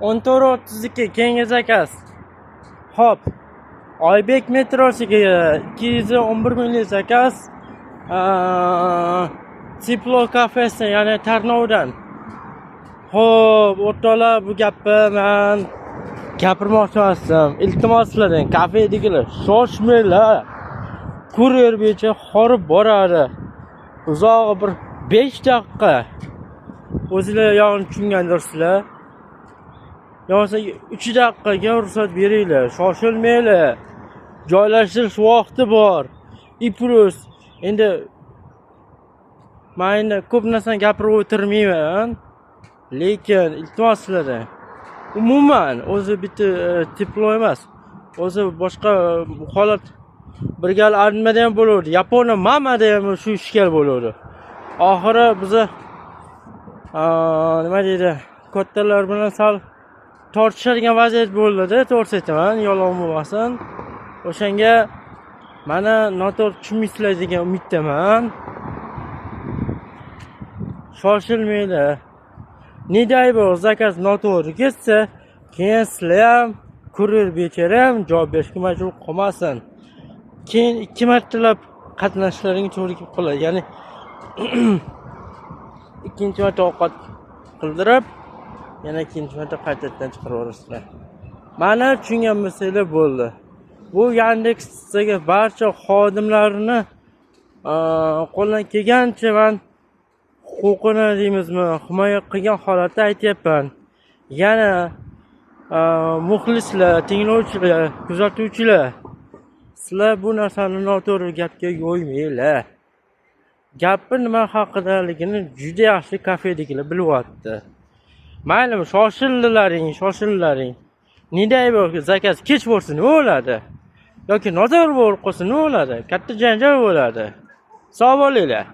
14:32 keyingi zakaz. Hop. Oybek metrosiga 211 million zakaz. Teplo kafesi, ya'ni Tarnovdan. Hop, o'rtoqlar, bu gapni men gapirmoqchi emasdim. Iltimos qilaman, kafedagilar shoshmanglar. Kuryer bo'yicha horib boradi. Uzog'i bir 5 daqiqa. O'zinglar yog'ini tushungandirsizlar. Yo'qsa 3 daqiqaga ruxsat beringlar. Shoshilmanglar. Joylashtirish vaqti bor. Plus endi men ko'p narsani gapirib o'tirmayman. Lekin iltimos sizlardan. Umuman o'zi bitta teplo emas. O'zi boshqa holat bir gal armiyada ham bo'lardi. Yaponiya mamada ham shu ishkal bo'lardi. Oxiri biza nima deydi? Kattalar bilan sal tortishadigan vaziyat bo'ldi-da, to'g'ri aytaman, yolg'on bo'lmasin. O'shanga mana noto'g'ri tushunmaysizlar degan umiddaman. Shoshilmanglar. Niday bu zakaz noto'g'ri ketsa, keyin sizlar ham kuryer bechara ham javob berishga majbur qolmasin. Keyin 2 martalab qatnashlaring to'g'ri kelib qoladi. Ya'ni ikkinchi marta ovqat qildirib, yana ikkinchi marta qaytadan chiqarib yuborasizlar. Mana tushungan bo'lsanglar bo'ldi. Bu Yandexdagi barcha xodimlarni qo'ldan kelgancha men huquqini deymizmi, himoya qilgan holatda aytyapman. Yana muxlislar, tinglovchilar, kuzatuvchilar, sizlar bu narsani noto'g'ri gapga yo'ymanglar. Gapni nima haqidaligini juda yaxshi kafedagilar bilyapti. Maylimi, shoshildilaring. Niday bu zakaz kech bo'lsa nima bo'ladi? Yoki noto'g'ri bo'lib qolsa nima bo'ladi? Katta janjal bo'ladi. Sog' bo'linglar.